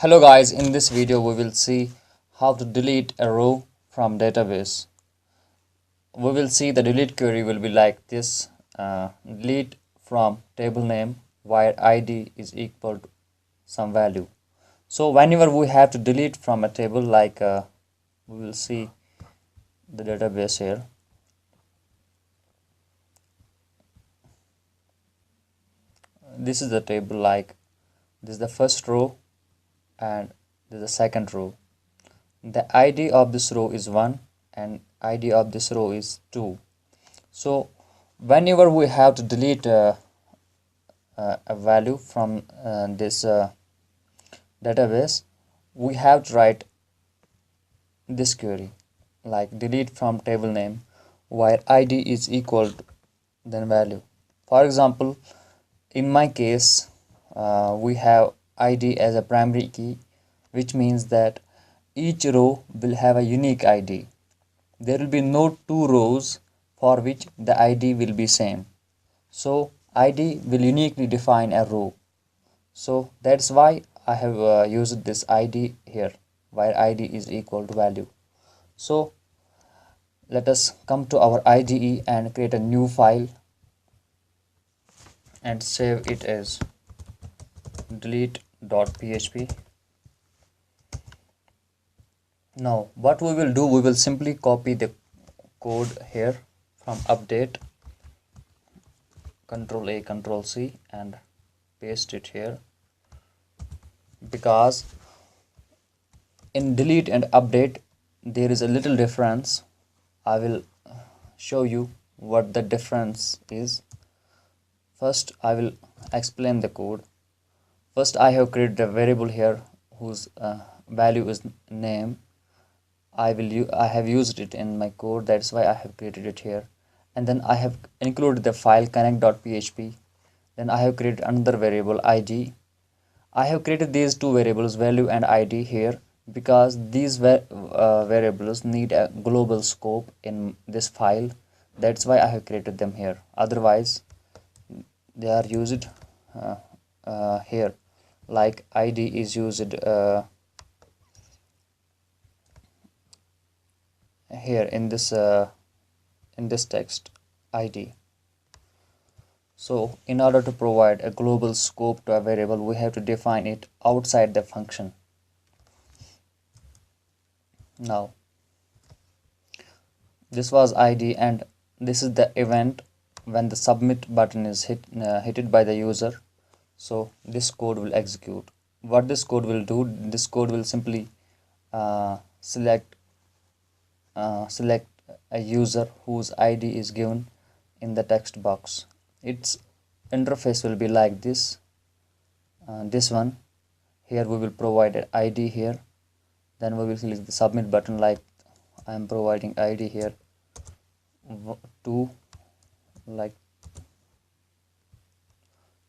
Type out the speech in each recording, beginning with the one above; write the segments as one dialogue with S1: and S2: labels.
S1: Hello guys, in this video we will see how to delete a row from database. We will see the delete query will be like this. Delete from table name where id is equal to some value. So whenever we have to delete from a table, like we will see the database here. This is the table, like this is the first row and this is the second row. The id of this row is 1 and id of this row is 2. So whenever we have to delete a value from this database, we have to write this query, like delete from table name where id is equal to then value. For example, in my case, we have id as a primary key, which means that each row will have a unique id. There will be no two rows for which the id will be same. So id will uniquely define a row. So that's why I have used this id here, where id is equal to value. So let us come to our IDE and create a new file and save it as delete.php. Now what we will do, we will simply copy the code here from update, Ctrl A, Ctrl C, and paste it here, because in delete and update there is a little difference. I will show you what the difference is. First I will explain the code. First I have created a variable here whose value is name. I have used it in my code, that's why I have created it here. And then I have included the file connect.php. Then I have created another variable id. I have created these two variables, value and id, here because these variables need a global scope in this file. That's why I have created them here. Otherwise they are used here, like id is used here in this text id. So in order to provide a global scope to a variable, we have to define it outside the function. Now this was id, and this is the event when the submit button is hit by the user. So this code will execute. What this code will do, this code will simply select a user whose id is given in the text box. Its interface will be like this. This one here, we will provide an id here, then we will click the submit button, like I am providing id here 2, like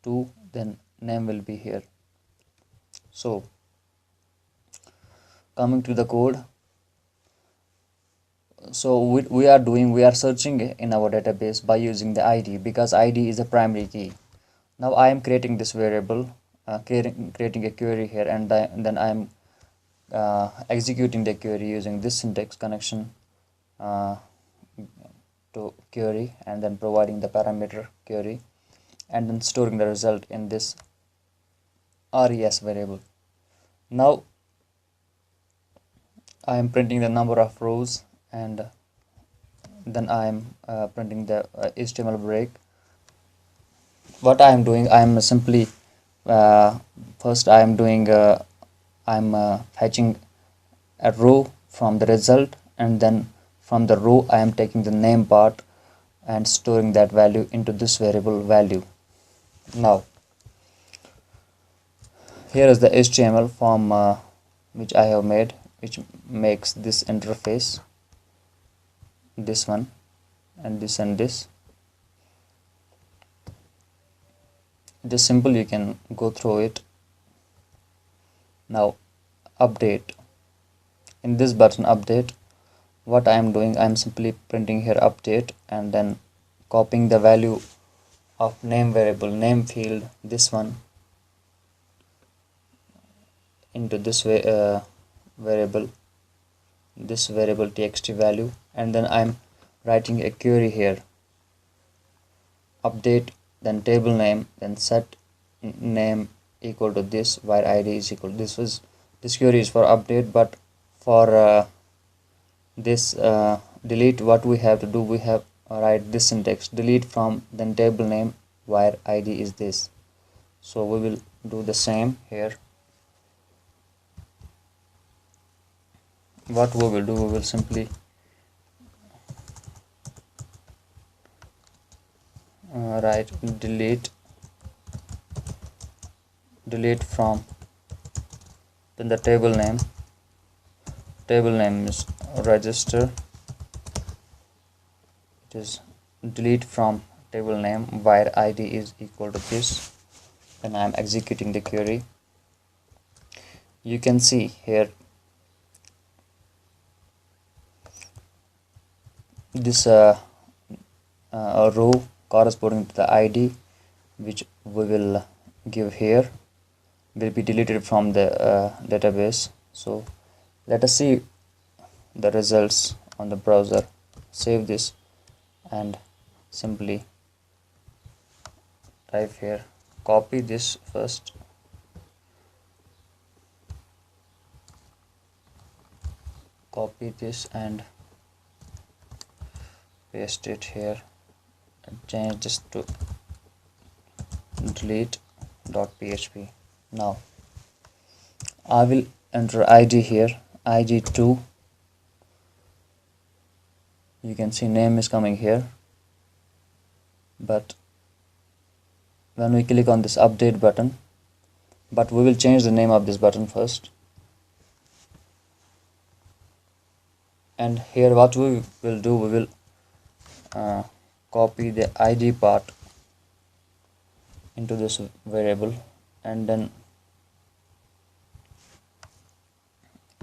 S1: 2, then name will be here. So coming to the code, so we are searching in our database by using the id, because id is a primary key. Now I am creating this variable, creating a query here, and then I am executing the query using this syntax connection to query, and then providing the parameter query, and then storing the result in this res variable. Now I am printing the number of rows, and then I am printing the HTML break. What I am doing, I am simply first I am doing fetching a row from the result, and then from the row I am taking the name part and storing that value into this variable value. Now here is the HTML form which I have made, which makes this interface, this one and this and this. It is simple, you can go through it. Now update. In this button update, what I am doing, I am simply printing here update, and then copying the value of name variable, name field, this one, into this variable, this variable txt value, and then I'm writing a query here, update, then table name, then set name equal to this, where id is equal to this query is for update, but for this delete, what we have to do, we have write this syntax, delete from, then table name, where id is this. So we will do the same here. What we will do, we will simply write delete from, then the table name is register, it is delete from table name, where id is equal to this, and I am executing the query. You can see here this row corresponding to the id which we will give here will be deleted from the database. So let us see the results on the browser. Save this and simply type here, copy this first, copy this and paste it here, and change this to delete.php. Now I will enter id here, id2. You can see name is coming here, but when we click on this update button, but we will change the name of this button first. And here what we will do, we will copy the id part into this variable, and then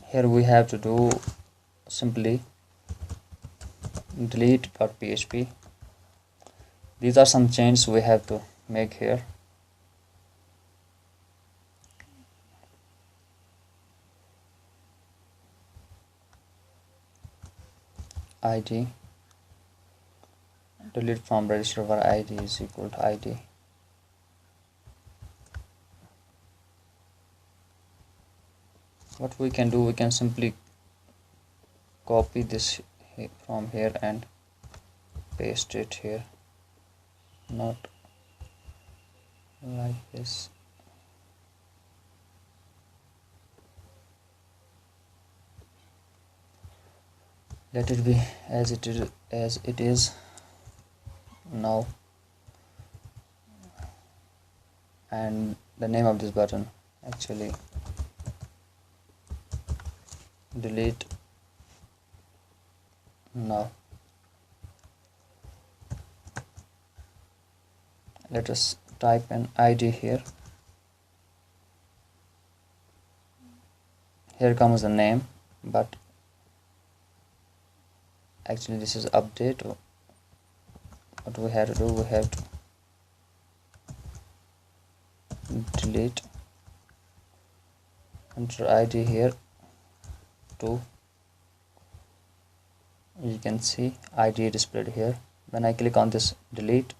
S1: here we have to do simply delete.php. These are some changes we have to make here. id, delete from register where id is equal to id. What we can do, we can simply copy this from here and paste it here, not like this. Let it be as it is now, and the name of this button actually delete now. Let us type an id here. Here comes the name, but actually this is update. What we have to do, we have to delete, enter id here 2. You can see id displayed here. When I click on this delete,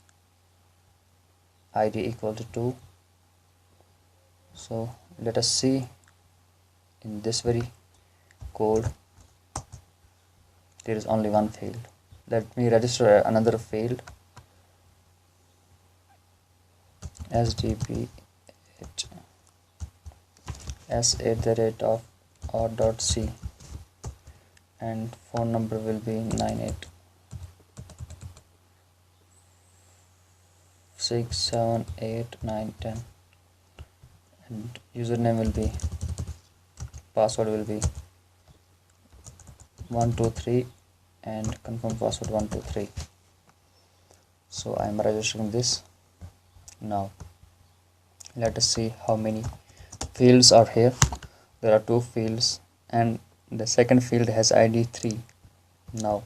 S1: id equal to 2. So let us see in this very code there is only one field. Let me register another field, sdp s@or.c, and phone number will be 98678910, and username will be, password will be 123, and confirm password 123. So I am registering this. Now let us see how many fields are here. There are 2 fields, and the second field has id 3. Now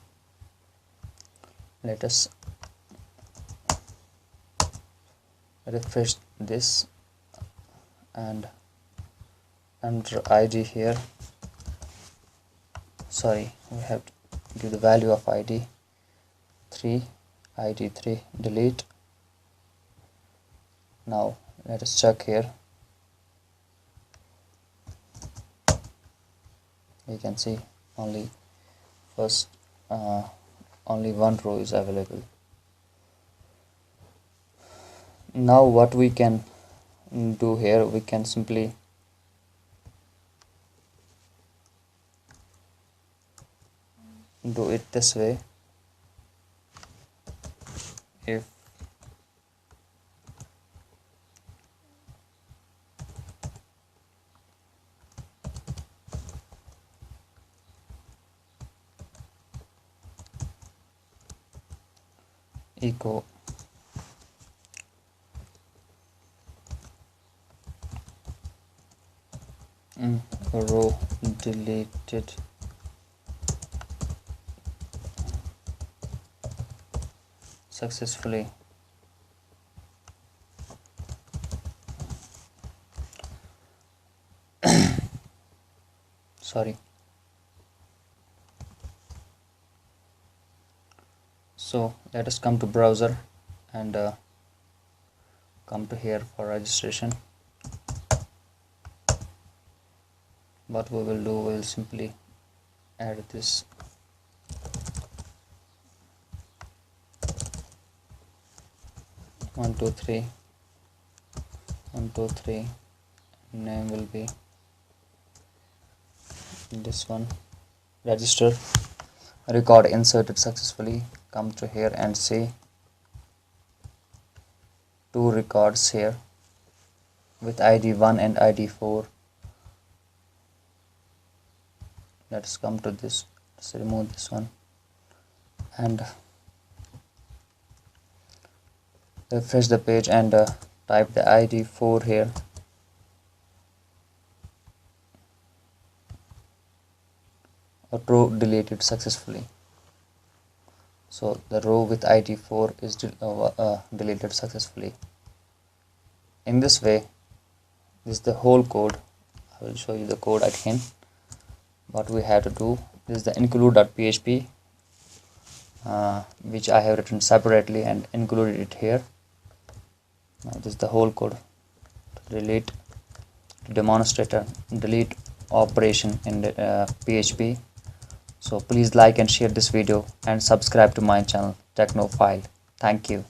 S1: let us refresh this and under id here, sorry, we have to give the value of id 3, id 3, delete. Now let us check here. You can see only first only one row is available. Now what we can do here, we can simply do it this way. If echo row deleted successfully, sorry. So let us come to browser and come to here for registration. What we will do, we will simply add this one two three, name will be this one, register, record inserted successfully. Come to here and see two records here with id 1 and id 4. Let's come to this, let's remove this one and refresh the page and type the id 4 here. A row deleted successfully. So the row with id 4 is deleted successfully. In this way, this is the whole code. I will show you the code again. What we have to do, this is the include.php which I have written separately and included it here. Now this is the whole code to delete, to demonstrate a delete operation in the PHP. So please like and share this video and subscribe to my channel Technophile. Thank you.